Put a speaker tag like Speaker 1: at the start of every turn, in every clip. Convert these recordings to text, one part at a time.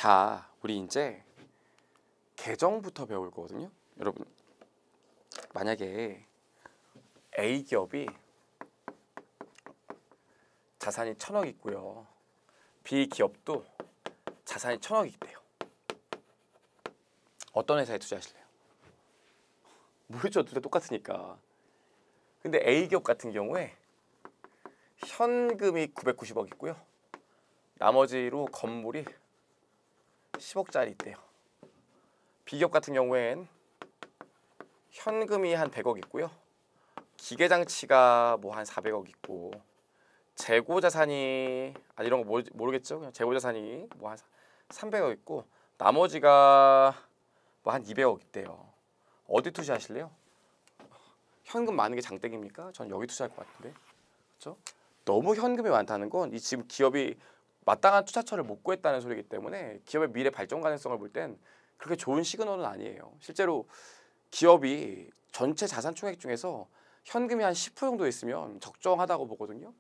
Speaker 1: 자, 우리 이제 계정부터 배울 거거든요. 여러분, 만약에 A기업이 자산이 1000억 있고요. B기업도 자산이 1000억 있대요. 어떤 회사에 투자하실래요? 모르죠. 둘 다 똑같으니까. 근데 A기업 같은 경우에 현금이 990억 있고요. 나머지로 건물이 10억짜리 있대요. B기업 같은 경우엔 현금이 한 100억 있고요. 기계장치가 뭐 한 400억 있고, 재고자산이 이런 거 모르겠죠. 그냥 재고자산이 뭐 한 300억 있고, 나머지가 뭐 한 200억 있대요. 어디 투자하실래요? 현금 많은 게 장땡입니까? 전 여기 투자할 것 같은데. 그렇죠? 너무 현금이 많다는 건 이 지금 기업이 마땅한 투자처를 못 구했다는 소리이기 때문에 기업의 미래 발전 가능성을 볼 땐 그렇게 좋은 시그널은 아니에요. 실제로 기업이 전체 자산 총액 중에서 현금이 한 10% 정도 있으면 적정하다고 보거든요.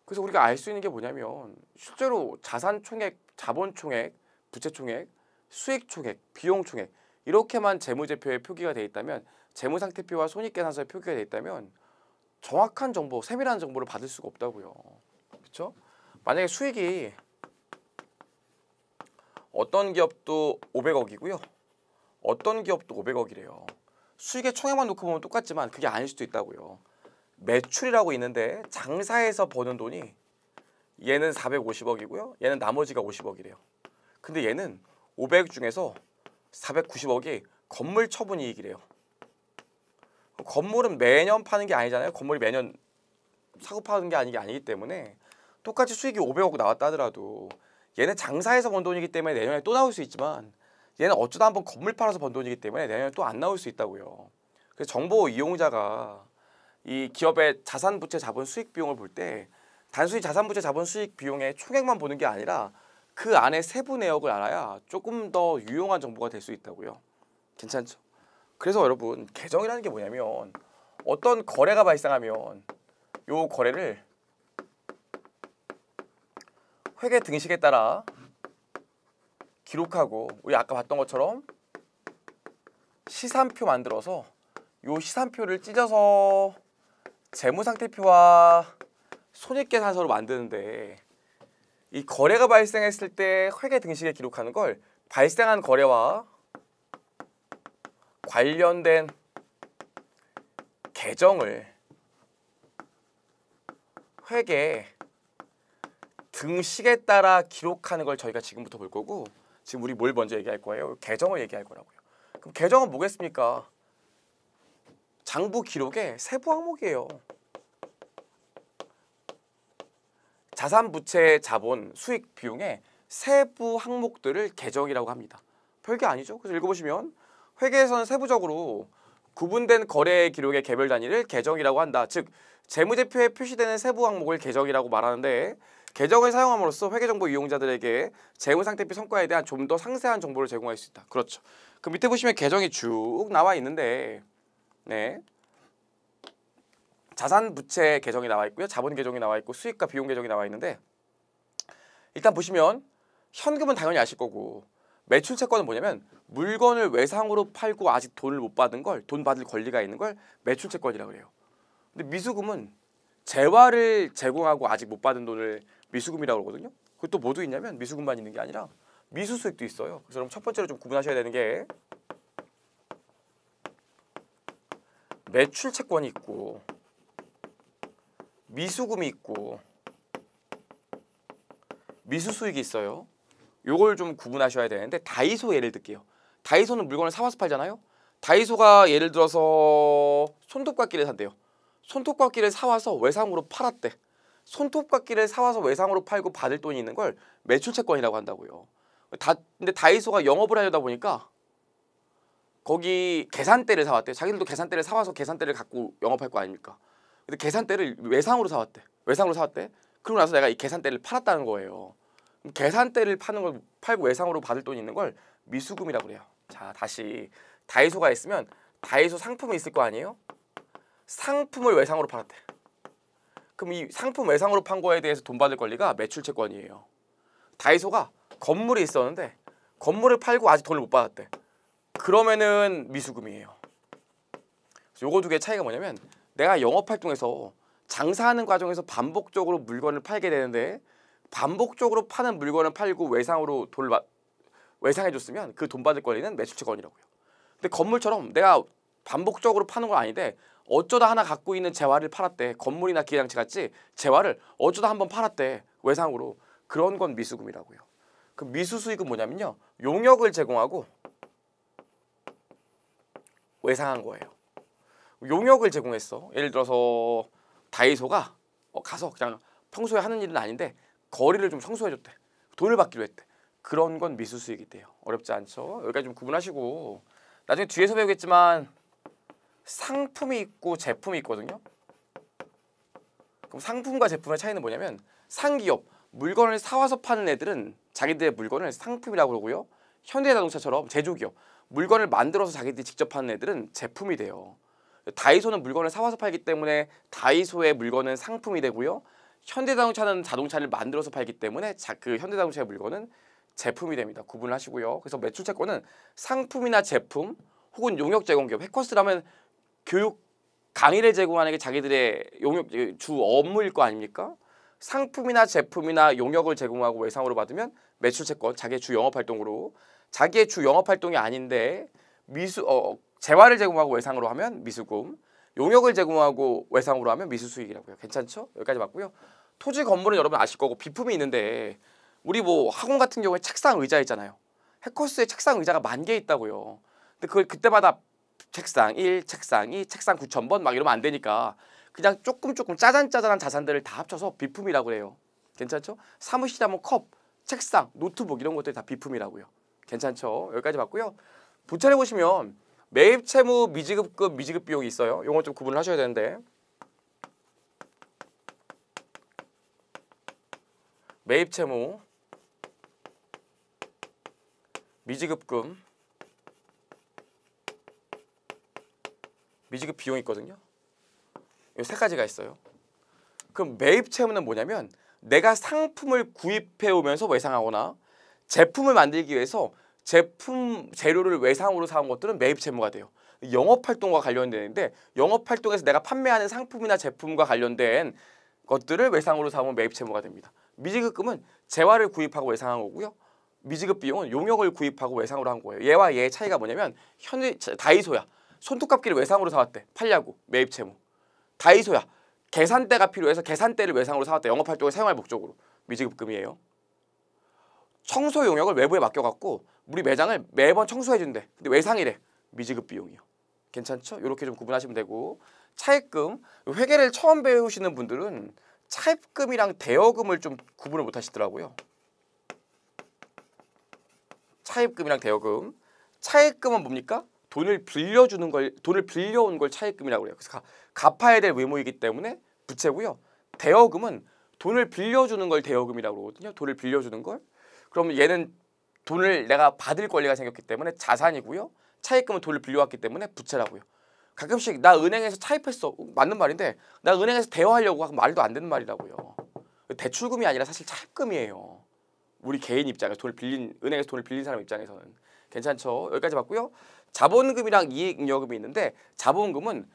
Speaker 1: 그래서 우리가 알 수 있는 게 뭐냐면 실제로 자산 총액, 자본 총액, 부채 총액, 수익 총액, 비용 총액 이렇게만 재무제표에 표기가 돼 있다면, 재무상태표와 손익계산서에 표기가 돼 있다면 정확한 정보, 세밀한 정보를 받을 수가 없다고요. 그렇죠? 만약에 수익이 어떤 기업도 500억이고요. 어떤 기업도 500억이래요. 수익의 총액만 놓고 보면 똑같지만 그게 아닐 수도 있다고요. 매출이라고 있는데 장사해서 버는 돈이 얘는 450억이고요. 얘는 나머지가 50억이래요. 근데 얘는 500억 중에서 490억이 건물 처분 이익이래요. 건물은 매년 파는 게 아니잖아요. 건물이 매년 사고 파는 게 아니기 때문에 똑같이 수익이 500억 나왔다 하더라도 얘는 장사해서 번 돈이기 때문에 내년에 또 나올 수 있지만, 얘는 어쩌다 한번 건물 팔아서 번 돈이기 때문에 내년에 또 안 나올 수 있다고요. 그래서 정보 이용자가 이 기업의 자산, 부채, 자본, 수익 비용을 볼 때 단순히 자산, 부채, 자본, 수익 비용의 총액만 보는 게 아니라 그 안에 세부 내역을 알아야 조금 더 유용한 정보가 될 수 있다고요. 괜찮죠? 그래서 여러분, 계정이라는 게 뭐냐면 어떤 거래가 발생하면 요 거래를 회계 등식에 따라 기록하고, 우리 아까 봤던 것처럼 시산표 만들어서 요 시산표를 찢어서 재무상태표와 손익계산서로 만드는데, 이 거래가 발생했을 때 회계 등식에 기록하는 걸 발생한 거래와 관련된 계정을 회계 등식에 따라 기록하는 걸 저희가 지금부터 볼 거고, 지금 우리 뭘 먼저 얘기할 거예요? 계정을 얘기할 거라고요. 그럼 계정은 뭐겠습니까? 장부 기록의 세부 항목이에요. 자산, 부채, 자본, 수익, 비용의 세부 항목들을 계정이라고 합니다. 별게 아니죠. 그래서 읽어보시면 회계에서는 세부적으로 구분된 거래 기록의 개별 단위를 계정이라고 한다. 즉 재무제표에 표시되는 세부 항목을 계정이라고 말하는데, 계정을 사용함으로써 회계정보 이용자들에게 재무상태표 성과에 대한 좀 더 상세한 정보를 제공할 수 있다. 그렇죠. 그 밑에 보시면 계정이 쭉 나와 있는데, 네, 자산, 부채 계정이 나와 있고요. 자본 계정이 나와 있고 수익과 비용 계정이 나와 있는데, 일단 보시면 현금은 당연히 아실 거고, 매출 채권은 뭐냐면 물건을 외상으로 팔고 아직 돈을 못 받은 걸, 돈 받을 권리가 있는 걸 매출 채권이라고 그래요. 근데 미수금은 재화를 제공하고 아직 못 받은 돈을 미수금이라고 그러거든요. 그것도 뭐도 있냐면 미수금만 있는 게 아니라 미수수익도 있어요. 그래서 여러분 첫 번째로 좀 구분하셔야 되는 게 매출 채권이 있고 미수금이 있고 미수수익이 있어요. 요걸 좀 구분하셔야 되는데, 다이소 예를 들게요. 다이소는 물건을 사와서 팔잖아요. 다이소가 예를 들어서 손톱깎이를 산대요. 손톱깎이를 사와서 외상으로 팔았대. 손톱깎이를 사와서 외상으로 팔고 받을 돈이 있는 걸 매출채권이라고 한다고요. 근데 다이소가 영업을 하려다 보니까 거기 계산대를 사왔대. 자기들도 계산대를 사와서 계산대를 갖고 영업할 거 아닙니까? 근데 계산대를 외상으로 사왔대. 외상으로 사왔대. 그러고 나서 내가 이 계산대를 팔았다는 거예요. 계산대를 파는 걸 팔고 외상으로 받을 돈이 있는 걸 미수금이라고 그래요. 자, 다시 다이소가 있으면 다이소 상품이 있을 거 아니에요? 상품을 외상으로 팔았대. 그럼 이 상품 외상으로 판 거에 대해서 돈 받을 권리가 매출채권이에요. 다이소가 건물이 있었는데 건물을 팔고 아직 돈을 못 받았대. 그러면은 미수금이에요. 요거 두 개 차이가 뭐냐면 내가 영업활동에서 장사하는 과정에서 반복적으로 물건을 팔게 되는데 반복적으로 파는 물건을 팔고 외상으로 외상해줬으면 그 돈 받을 권리는 매출채권이라고요. 근데 건물처럼 내가 반복적으로 파는 건 아닌데 어쩌다 하나 갖고 있는 재화를 팔았대. 건물이나 기계장치 같이 재화를 어쩌다 한번 팔았대. 외상으로. 그런 건 미수금이라고요. 그 미수수익은 뭐냐면요. 용역을 제공하고 외상한 거예요. 용역을 제공했어. 예를 들어서 다이소가 가서 그냥 평소에 하는 일은 아닌데 거리를 좀 청소해줬대. 돈을 받기로 했대. 그런 건 미수수익이 돼요. 어렵지 않죠? 여기까지 좀 구분하시고 나중에 뒤에서 배우겠지만 상품이 있고 제품이 있거든요. 그럼 상품과 제품의 차이는 뭐냐면 상기업, 물건을 사와서 파는 애들은 자기들의 물건을 상품이라고 그러고요. 현대자동차처럼 제조기업, 물건을 만들어서 자기들이 직접 파는 애들은 제품이 돼요. 다이소는 물건을 사와서 팔기 때문에 다이소의 물건은 상품이 되고요. 현대자동차는 자동차를 만들어서 팔기 때문에 그 현대자동차의 물건은 제품이 됩니다. 구분을 하시고요. 그래서 매출채권은 상품이나 제품 혹은 용역 제공기업, 해커스라면 교육 강의를 제공하는 게 자기들의 용역 주 업무일 거 아닙니까? 상품이나 제품이나 용역을 제공하고 외상으로 받으면 매출채권, 자기의 주 영업활동으로. 자기의 주 영업활동이 아닌데 재화를 제공하고 외상으로 하면 미수금, 용역을 제공하고 외상으로 하면 미수수익이라고요. 괜찮죠? 여기까지 맞고요. 토지 건물은 여러분 아실 거고 비품이 있는데 우리 뭐 학원 같은 경우에 책상 의자 있잖아요. 해커스에 책상 의자가 10,000개 있다고요. 근데 그걸 그때마다 책상 1, 책상 2, 책상 9,000번 막 이러면 안 되니까 그냥 조금 짜잔짜잔한 자산들을 다 합쳐서 비품이라고 해요. 괜찮죠? 사무실에 하면 컵, 책상, 노트북 이런 것들이 다 비품이라고요. 괜찮죠? 여기까지 맞고요. 부천에 보시면 매입 채무 미지급금 미지급 비용이 있어요. 이건 좀 구분을 하셔야 되는데 매입 채무 미지급금 미지급 비용이 있거든요. 이 세 가지가 있어요. 그럼 매입 채무는 뭐냐면 내가 상품을 구입해 오면서 외상하거나 제품을 만들기 위해서 제품 재료를 외상으로 사온 것들은 매입 채무가 돼요. 영업활동과 관련되는데 영업활동에서 내가 판매하는 상품이나 제품과 관련된 것들을 외상으로 사오면 매입 채무가 됩니다. 미지급금은 재화를 구입하고 외상한 거고요. 미지급 비용은 용역을 구입하고 외상으로 한 거예요. 얘와 얘의 차이가 뭐냐면 다이소야. 손톱깎이를 외상으로 사왔대. 팔려고. 매입 채무. 다이소야. 계산대가 필요해서 계산대를 외상으로 사왔대. 영업활동에 사용할 목적으로. 미지급금이에요. 청소 용역을 외부에 맡겨갖고 우리 매장을 매번 청소해준대. 근데 외상이래. 미지급 비용이요. 괜찮죠? 이렇게 좀 구분하시면 되고 차입금. 회계를 처음 배우시는 분들은 차입금이랑 대여금을 좀 구분을 못 하시더라고요. 차입금이랑 대여금. 차입금은 뭡니까? 돈을 빌려온 걸 차입금이라고 해요. 그래서 갚아야 될 의무이기 때문에 부채고요. 대여금은 돈을 빌려주는 걸 대여금이라고 그러거든요. 돈을 빌려주는 걸. 그럼 얘는 돈을 내가 받을 권리가 생겼기 때문에 자산이고요. 차입금은 돈을 빌려왔기 때문에 부채라고요. 가끔씩 나 은행에서 차입했어. 맞는 말인데 나 은행에서 대여하려고 하면 말도 안 되는 말이라고요. 대출금이 아니라 사실 차입금이에요. 우리 개인 입장에서 은행에서 돈을 빌린 사람 입장에서는. 괜찮죠? 여기까지 봤고요. 자본금이랑 이익잉여금이 있는데 자본은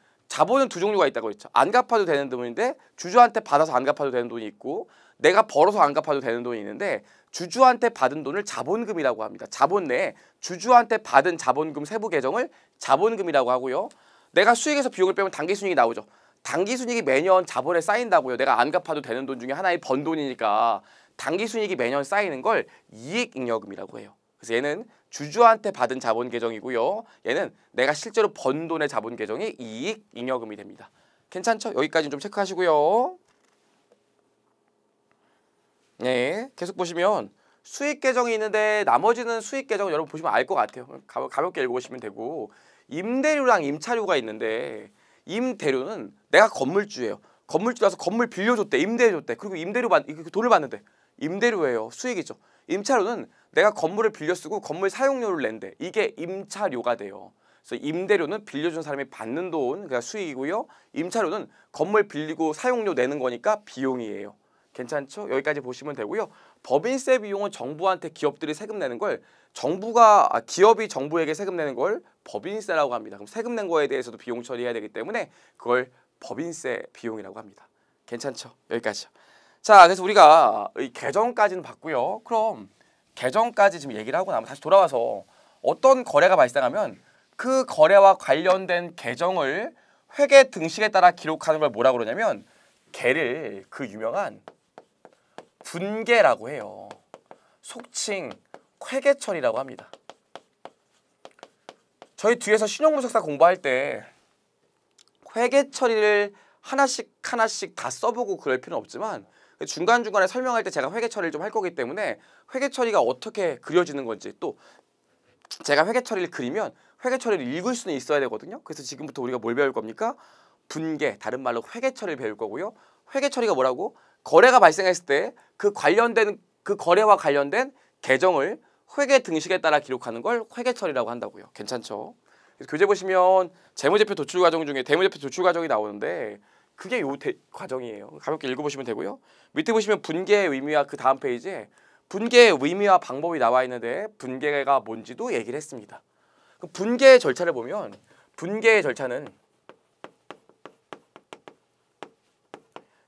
Speaker 1: 두 종류가 있다고 했죠. 안 갚아도 되는 돈인데 주주한테 받아서 안 갚아도 되는 돈이 있고 내가 벌어서 안 갚아도 되는 돈이 있는데 주주한테 받은 돈을 자본금이라고 합니다. 자본 내에 주주한테 받은 자본금 세부 계정을 자본금이라고 하고요. 내가 수익에서 비용을 빼면 당기순이익이 나오죠. 당기순이익이 매년 자본에 쌓인다고요. 내가 안 갚아도 되는 돈 중에 하나의 번 돈이니까 당기순이익이 매년 쌓이는 걸 이익잉여금이라고 해요. 그래서 얘는 주주한테 받은 자본 계정이고요. 얘는 내가 실제로 번 돈의 자본 계정이 이익잉여금이 됩니다. 괜찮죠? 여기까지 좀 체크하시고요. 네, 계속 보시면 수익 계정이 있는데 나머지는 수익 계정은 여러분 보시면 알 것 같아요. 가볍게 읽어보시면 되고 임대료랑 임차료가 있는데 임대료는 내가 건물주예요. 건물주라서 건물 빌려줬대. 임대해줬대. 그리고 돈을 받는데 임대료예요. 수익이죠. 임차료는 내가 건물을 빌려 쓰고 건물 사용료를 낸대. 이게 임차료가 돼요. 그래서 임대료는 빌려준 사람이 받는 돈, 그러니까 수익이고요. 임차료는 건물 빌리고 사용료 내는 거니까 비용이에요. 괜찮죠? 여기까지 보시면 되고요. 법인세 비용은 정부한테 기업들이 세금 내는 걸 기업이 정부에게 세금 내는 걸 법인세라고 합니다. 그럼 세금 낸 거에 대해서도 비용 처리해야 되기 때문에 그걸 법인세 비용이라고 합니다. 괜찮죠? 여기까지요. 자, 그래서 우리가 이 계정까지는 봤고요. 그럼 계정까지 지금 얘기를 하고 나면 다시 돌아와서 어떤 거래가 발생하면 그 거래와 관련된 계정을 회계 등식에 따라 기록하는 걸 뭐라고 그러냐면 걔를 그 유명한 분계라고 해요. 속칭 회계처리라고 합니다. 저희 뒤에서 신용분석사 공부할 때 회계처리를 하나씩 다 써보고 그럴 필요는 없지만 중간중간에 설명할 때 제가 회계처리를 좀 할 거기 때문에 회계처리가 어떻게 그려지는 건지 또 제가 회계처리를 그리면 회계처리를 읽을 수는 있어야 되거든요. 그래서 지금부터 우리가 뭘 배울 겁니까? 분계, 다른 말로 회계처리를 배울 거고요. 회계처리가 뭐라고? 거래가 발생했을 때 그 거래와 관련된 계정을 회계 등식에 따라 기록하는 걸 회계처리라고 한다고요. 괜찮죠? 그래서 교재 보시면 재무제표 도출 과정 중에 대무제표 도출 과정이 나오는데 그게 요 과정이에요. 가볍게 읽어보시면 되고요. 밑에 보시면 분계의 의미와 그 다음 페이지에 분계의 의미와 방법이 나와 있는데 분계가 뭔지도 얘기를 했습니다. 분계의 절차를 보면 분계의 절차는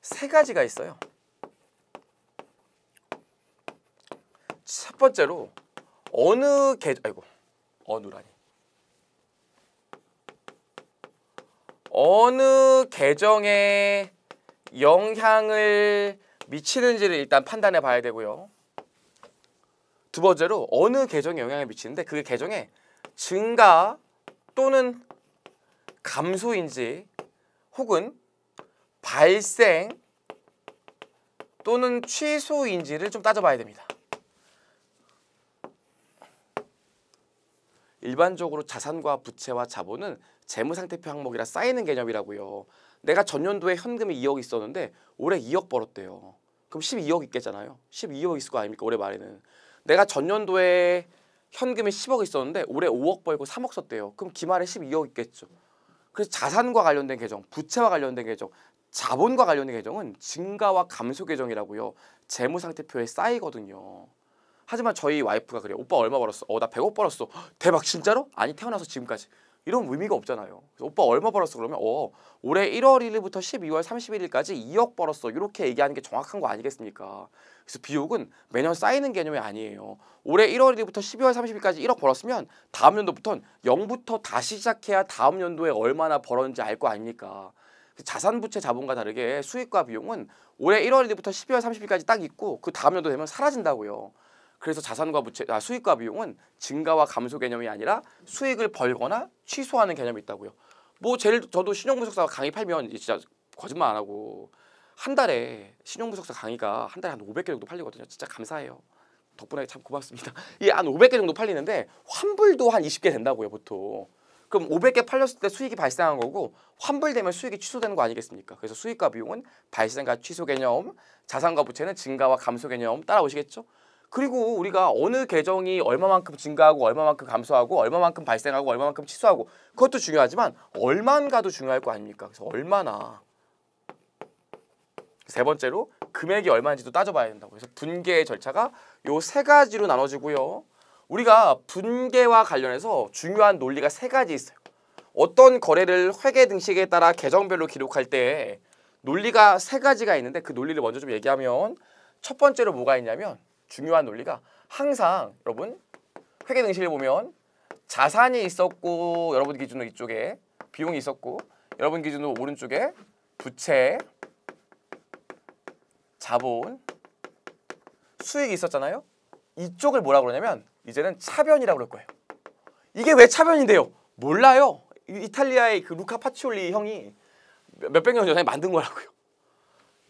Speaker 1: 세 가지가 있어요. 첫 번째로 어느 계정에 영향을 미치는지를 일단 판단해 봐야 되고요. 두 번째로 어느 계정에 영향을 미치는데 그게 계정에 증가 또는 감소인지 혹은 발생 또는 취소인지를 좀 따져봐야 됩니다. 일반적으로 자산과 부채와 자본은 재무상태표 항목이라 쌓이는 개념이라고요. 내가 전년도에 현금이 2억 있었는데 올해 2억 벌었대요. 그럼 12억 있겠잖아요. 12억 있을 거 아닙니까? 올해 말에는. 내가 전년도에 현금이 10억 있었는데 올해 5억 벌고 3억 썼대요. 그럼 기말에 12억 있겠죠. 그래서 자산과 관련된 계정, 부채와 관련된 계정, 자본과 관련된 계정은 증가와 감소 계정이라고요. 재무상태표에 쌓이거든요. 하지만 저희 와이프가 그래요. 오빠 얼마 벌었어? 나 100억 벌었어. 대박 진짜로? 아니 태어나서 지금까지. 이런 의미가 없잖아요. 그래서 오빠 얼마 벌었어? 그러면 올해 1월 1일부터 12월 31일까지 2억 벌었어. 이렇게 얘기하는 게 정확한 거 아니겠습니까? 그래서 비용은 매년 쌓이는 개념이 아니에요. 올해 1월 1일부터 12월 30일까지 1억 벌었으면 다음 연도부터는 0부터 다시 시작해야 다음 연도에 얼마나 벌었는지 알 거 아닙니까? 자산, 부채, 자본과 다르게 수익과 비용은 올해 1월 1일부터 12월 30일까지 딱 있고 그 다음 연도 되면 사라진다고요. 그래서 자산과 수익과 비용은 증가와 감소 개념이 아니라 수익을 벌거나 취소하는 개념이 있다고요. 저도 신용분석사 강의 팔면 진짜 거짓말 안 하고 한 달에 신용분석사 강의가 한 달에 한 500개 정도 팔리거든요. 진짜 감사해요. 덕분에 참 고맙습니다. 이게 한 500개 정도 팔리는데 환불도 한 20개 된다고요, 보통. 그럼 500개 팔렸을 때 수익이 발생한 거고 환불되면 수익이 취소되는 거 아니겠습니까? 그래서 수익과 비용은 발생과 취소 개념, 자산과 부채는 증가와 감소 개념 따라오시겠죠? 그리고 우리가 어느 계정이 얼마만큼 증가하고 얼마만큼 감소하고 얼마만큼 발생하고 얼마만큼 취소하고 그것도 중요하지만 얼마인가도 중요할 거 아닙니까? 그래서 얼마나. 세 번째로 금액이 얼마인지도 따져봐야 된다고. 그래서 분계의 절차가 요 세 가지로 나눠지고요. 우리가 분계와 관련해서 중요한 논리가 세 가지 있어요. 어떤 거래를 회계 등식에 따라 계정별로 기록할 때 논리가 세 가지가 있는데 그 논리를 먼저 좀 얘기하면 첫 번째로 뭐가 있냐면 중요한 논리가 항상 여러분 회계 등식을 보면 자산이 있었고 여러분 기준으로 이쪽에 비용이 있었고 여러분 기준으로 오른쪽에 부채, 자본, 수익이 있었잖아요. 이쪽을 뭐라고 그러냐면 이제는 차변이라고 그럴 거예요. 이게 왜 차변인데요? 몰라요. 이탈리아의 그 루카 파치올리 형이 몇백 년 전에 만든 거라고요.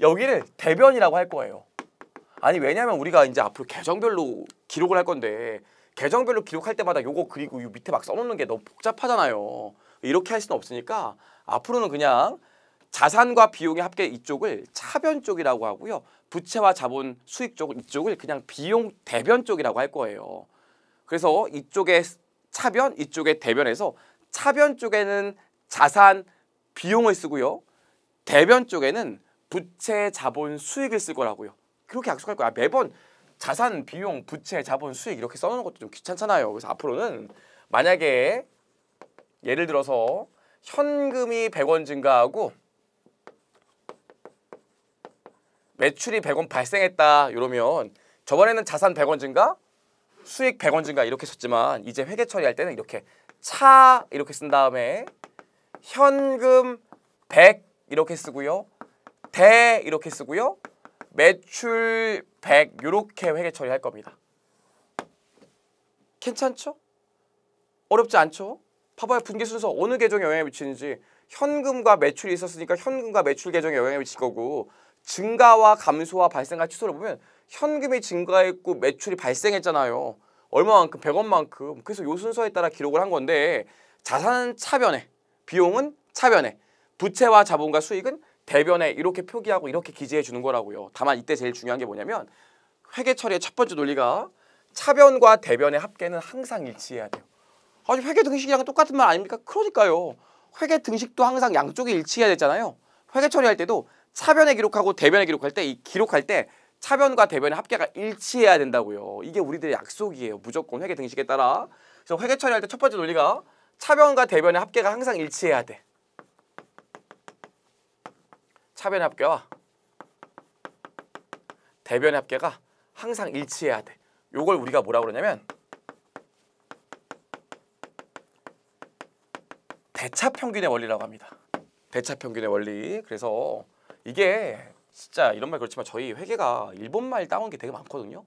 Speaker 1: 여기를 대변이라고 할 거예요. 아니 왜냐면 우리가 이제 앞으로 계정별로 기록을 할 건데 계정별로 기록할 때마다 요거 그리고 요 밑에 막 써놓는 게 너무 복잡하잖아요. 이렇게 할 수는 없으니까 앞으로는 그냥 자산과 비용의 합계 이쪽을 차변 쪽이라고 하고요. 부채와 자본 수익 쪽 이쪽을 그냥 비용 대변 쪽이라고 할 거예요. 그래서 이쪽에 차변, 이쪽에 대변에서 차변 쪽에는 자산, 비용을 쓰고요. 대변 쪽에는 부채, 자본, 수익을 쓸 거라고요. 그렇게 약속할 거야. 매번 자산, 비용, 부채, 자본, 수익 이렇게 써놓는 것도 좀 귀찮잖아요. 그래서 앞으로는 만약에 예를 들어서 현금이 100원 증가하고 매출이 100원 발생했다 이러면 저번에는 자산 100원 증가, 수익 100원 증가 이렇게 썼지만 이제 회계 처리할 때는 이렇게 차 이렇게 쓴 다음에 현금 100 이렇게 쓰고요. 대 이렇게 쓰고요. 매출 100 이렇게 회계 처리할 겁니다. 괜찮죠? 어렵지 않죠? 봐봐요. 분기 순서 어느 계정에 영향을 미치는지. 현금과 매출이 있었으니까 현금과 매출 계정에 영향을 미칠 거고 증가와 감소와 발생과 취소를 보면 현금이 증가했고 매출이 발생했잖아요. 얼마만큼? 100원만큼. 그래서 요 순서에 따라 기록을 한 건데 자산은 차변에, 비용은 차변에, 부채와 자본과 수익은 대변에 이렇게 표기하고 이렇게 기재해 주는 거라고요. 다만 이때 제일 중요한 게 뭐냐면 회계 처리의 첫 번째 논리가 차변과 대변의 합계는 항상 일치해야 돼요. 아니 회계 등식이랑 똑같은 말 아닙니까? 그러니까요. 회계 등식도 항상 양쪽이 일치해야 되잖아요. 회계 처리할 때도 차변에 기록하고 대변에 기록할 때 이 기록할 때 차변과 대변의 합계가 일치해야 된다고요. 이게 우리들의 약속이에요. 무조건 회계 등식에 따라. 그래서 회계 처리할 때 첫 번째 논리가 차변과 대변의 합계가 항상 일치해야 돼. 차변의 합계와 대변의 합계가 항상 일치해야 돼. 요걸 우리가 뭐라고 그러냐면 대차평균의 원리라고 합니다. 대차평균의 원리. 그래서 이게 진짜 이런 말 그렇지만 저희 회계가 일본말 따온 게 되게 많거든요.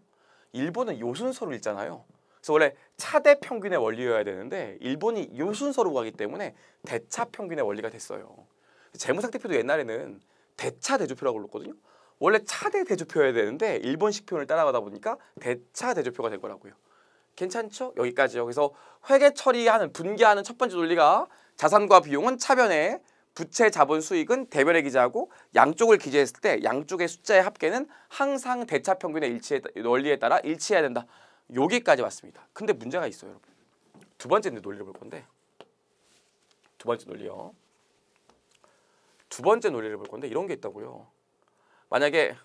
Speaker 1: 일본은 요 순서로 읽잖아요. 그래서 원래 차대 평균의 원리여야 되는데 일본이 요 순서로 가기 때문에 대차평균의 원리가 됐어요. 재무상태표도 옛날에는 대차대조표라고 불렀거든요. 원래 차대 대조표여야 되는데 일본식 표현을 따라가다 보니까 대차대조표가 된 거라고요. 괜찮죠? 여기까지요. 그래서 회계 처리하는 분기하는 첫 번째 논리가 자산과 비용은 차변에, 부채, 자본, 수익은 대변에 기재하고 양쪽을 기재했을 때 양쪽의 숫자의 합계는 항상 대차평균의 원리에 따라 일치해야 된다. 여기까지 왔습니다. 근데 문제가 있어요, 여러분. 두 번째 논리를 볼 건데 두 번째 논리요. 두 번째 논리를 볼 건데 이런 게 있다고요. 만약에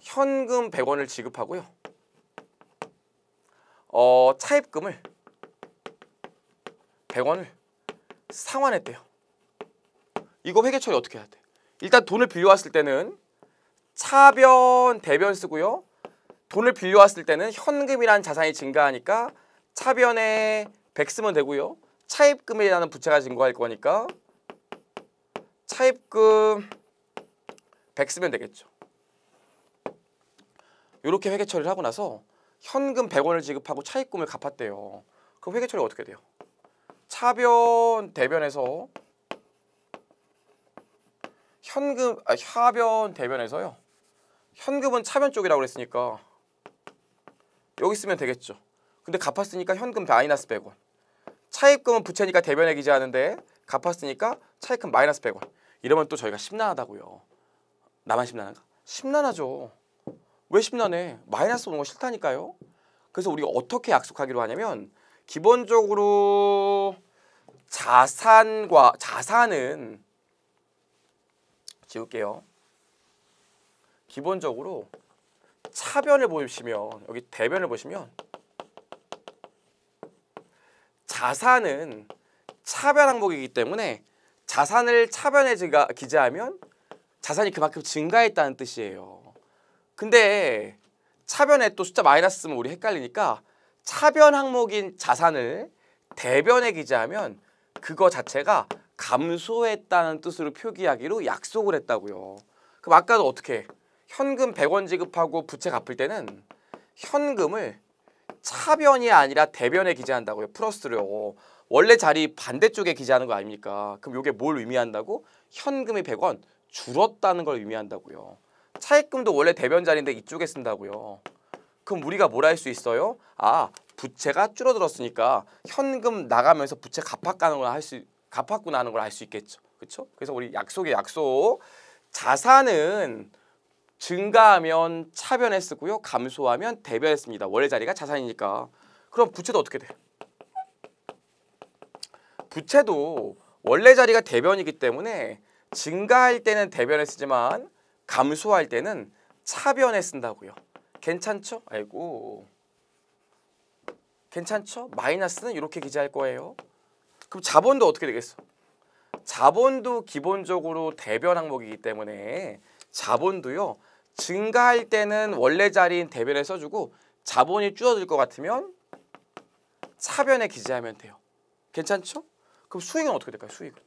Speaker 1: 현금 100원을 지급하고요. 차입금을 100원을 상환했대요. 이거 회계 처리 어떻게 해야 돼? 일단 돈을 빌려왔을 때는 차변, 대변 쓰고요. 돈을 빌려왔을 때는 현금이라는 자산이 증가하니까 차변에 100 쓰면 되고요. 차입금이라는 부채가 증가할 거니까 차입금 100 쓰면 되겠죠. 이렇게 회계 처리를 하고 나서 현금 100원을 지급하고 차입금을 갚았대요. 그럼 회계 처리가 어떻게 돼요? 차변, 대변에서 하변, 대변에서요. 현금은 차변 쪽이라고 그랬으니까 여기 쓰면 되겠죠. 근데 갚았으니까 현금 마이너스 100원. 차입금은 부채니까 대변에 기재하는데 갚았으니까 차입금 마이너스 100원. 이러면 또 저희가 심란하다고요. 나만 심란한가? 심란하죠. 왜 심란해? 마이너스 오는 거 싫다니까요. 그래서 우리가 어떻게 약속하기로 하냐면 기본적으로 자산은 지울게요. 기본적으로 차변을 보시면 여기 대변을 보시면 자산은 차변 항목이기 때문에 자산을 차변에 기재하면 자산이 그만큼 증가했다는 뜻이에요. 근데 차변에 또 숫자 마이너스 쓰면 우리 헷갈리니까 차변 항목인 자산을 대변에 기재하면 그거 자체가 감소했다는 뜻으로 표기하기로 약속을 했다고요. 그럼 아까도 어떻게 해? 현금 100원 지급하고 부채 갚을 때는 현금을 차변이 아니라 대변에 기재한다고요. 플러스로. 원래 자리 반대쪽에 기재하는 거 아닙니까? 그럼 이게 뭘 의미한다고? 현금이 100원 줄었다는 걸 의미한다고요. 차입금도 원래 대변 자리인데 이쪽에 쓴다고요. 그럼 우리가 뭘 할 수 있어요? 아, 부채가 줄어들었으니까 현금 나가면서 부채 갚았구나 하는 걸 알 수 있겠죠. 그렇죠? 그래서 우리 약속의 약속. 자산은 증가하면 차변에 쓰고요. 감소하면 대변에 씁니다. 원래 자리가 자산이니까. 그럼 부채도 어떻게 돼? 부채도 원래 자리가 대변이기 때문에 증가할 때는 대변에 쓰지만 감소할 때는 차변에 쓴다고요. 괜찮죠? 아이고. 괜찮죠? 마이너스는 이렇게 기재할 거예요. 그럼 자본도 어떻게 되겠어? 자본도 기본적으로 대변 항목이기 때문에 자본도요. 증가할 때는 원래 자리인 대변에 써주고 자본이 줄어들 것 같으면 차변에 기재하면 돼요. 괜찮죠? 그럼 수익은 어떻게 될까요? 수익은.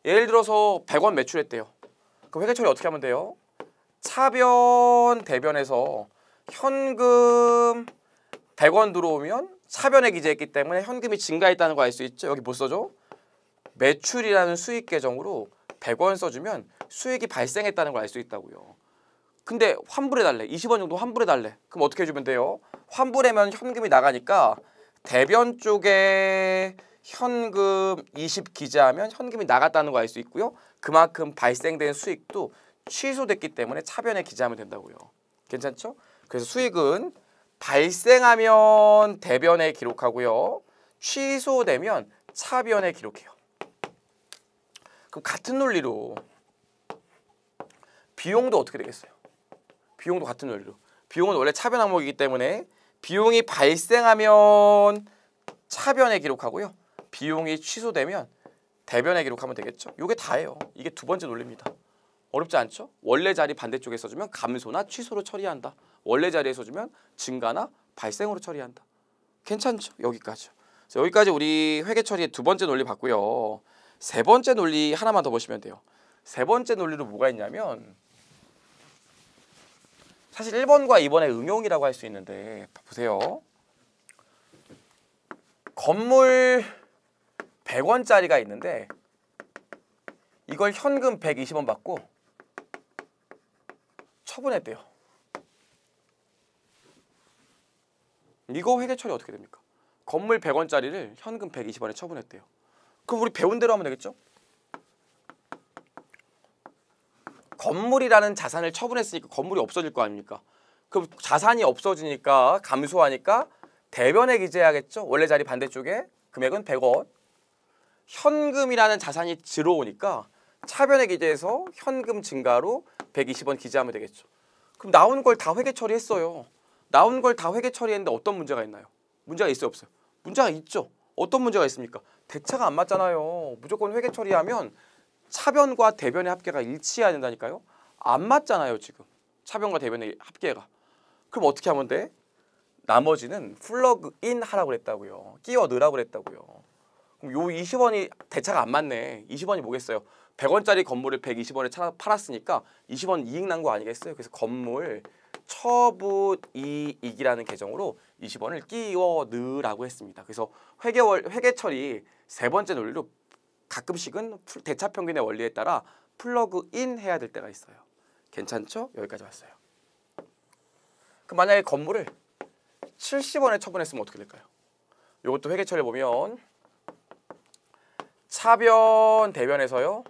Speaker 1: 예를 들어서 100원 매출했대요. 그럼 회계 처리 어떻게 하면 돼요? 차변 대변에서 현금 100원 들어오면 차변에 기재했기 때문에 현금이 증가했다는 거 알 수 있죠? 여기 뭐 써줘? 매출이라는 수익 계정으로 100원 써주면 수익이 발생했다는 걸 알 수 있다고요. 근데 환불해달래. 20원 정도 환불해달래. 그럼 어떻게 해주면 돼요? 환불하면 현금이 나가니까 대변 쪽에 현금 20 기재하면 현금이 나갔다는 거 알 수 있고요. 그만큼 발생된 수익도 취소됐기 때문에 차변에 기재하면 된다고요. 괜찮죠? 그래서 수익은 발생하면 대변에 기록하고요. 취소되면 차변에 기록해요. 그럼 같은 논리로 비용도 어떻게 되겠어요? 비용도 같은 논리로. 비용은 원래 차변 항목이기 때문에 비용이 발생하면 차변에 기록하고요. 비용이 취소되면 대변에 기록하면 되겠죠. 이게 다예요. 이게 두 번째 논리입니다. 어렵지 않죠? 원래 자리 반대쪽에 써주면 감소나 취소로 처리한다. 원래 자리에 써주면 증가나 발생으로 처리한다. 괜찮죠? 여기까지. 여기까지 우리 회계 처리의 두 번째 논리 봤고요. 세 번째 논리 하나만 더 보시면 돼요. 세 번째 논리로 뭐가 있냐면 사실 1번과 2번의 응용이라고 할 수 있는데 보세요. 건물 100원짜리가 있는데 이걸 현금 120원 받고 처분했대요. 이거 회계 처리 어떻게 됩니까? 건물 100원짜리를 현금 120원에 처분했대요. 그럼 우리 배운 대로 하면 되겠죠? 건물이라는 자산을 처분했으니까 건물이 없어질 거 아닙니까? 그럼 자산이 없어지니까 감소하니까 대변에 기재해야겠죠? 원래 자리 반대쪽에 금액은 100원. 현금이라는 자산이 들어오니까 차변에 기재해서 현금 증가로 120원 기재하면 되겠죠. 그럼 나온 걸 다 회계 처리했어요. 나온 걸 다 회계 처리했는데 어떤 문제가 있나요? 문제가 있어요, 없어요? 문제가 있죠. 어떤 문제가 있습니까? 대차가 안 맞잖아요. 무조건 회계 처리하면 차변과 대변의 합계가 일치해야 된다니까요. 안 맞잖아요, 지금. 차변과 대변의 합계가. 그럼 어떻게 하면 돼? 나머지는 플러그 인 하라고 그랬다고요. 끼워 넣으라고 그랬다고요. 그럼 요 20원이 대차가 안 맞네. 20원이 뭐겠어요? 100원짜리 건물을 120원에 팔았으니까 20원 이익 난 거 아니겠어요? 그래서 건물 처분 이익이라는 계정으로 20원을 끼워 넣으라고 했습니다. 그래서 회계 처리 세 번째 논리로 가끔씩은 대차 평균의 원리에 따라 플러그 인 해야 될 때가 있어요. 괜찮죠? 여기까지 왔어요. 그럼 만약에 건물을 70원에 처분했으면 어떻게 될까요? 이것도 회계 처리 보면 차변 대변에서요.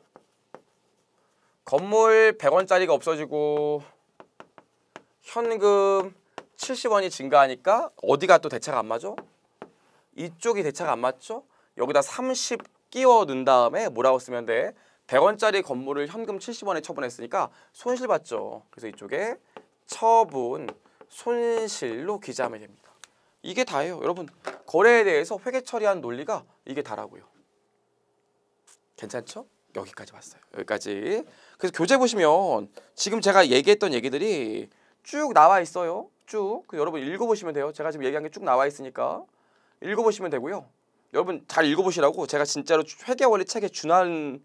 Speaker 1: 건물 100원짜리가 없어지고 현금 70원이 증가하니까 어디가 또 대차가 안 맞죠? 이쪽이 대차가 안 맞죠? 여기다 30 끼워 넣은 다음에 뭐라고 쓰면 돼? 100원짜리 건물을 현금 70원에 처분했으니까 손실 봤죠? 그래서 이쪽에 처분 손실로 기재하면 됩니다. 이게 다예요. 여러분 거래에 대해서 회계 처리한 논리가 이게 다라고요. 괜찮죠? 여기까지 왔어요. 여기까지. 그래서 교재 보시면 지금 제가 얘기했던 얘기들이 쭉 나와 있어요. 쭉. 여러분 읽어보시면 돼요. 제가 지금 얘기한 게 쭉 나와 있으니까 읽어보시면 되고요. 여러분 잘 읽어보시라고 제가 진짜로 회계원리 책에 준한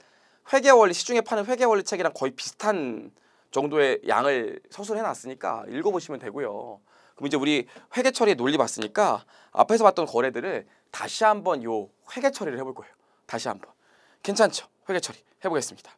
Speaker 1: 회계원리 시중에 파는 회계원리 책이랑 거의 비슷한 정도의 양을 서술해 놨으니까 읽어보시면 되고요. 그럼 이제 우리 회계 처리의 논리 봤으니까 앞에서 봤던 거래들을 다시 한번 요 회계 처리를 해볼 거예요. 다시 한번. 괜찮죠? 회계 처리 해보겠습니다.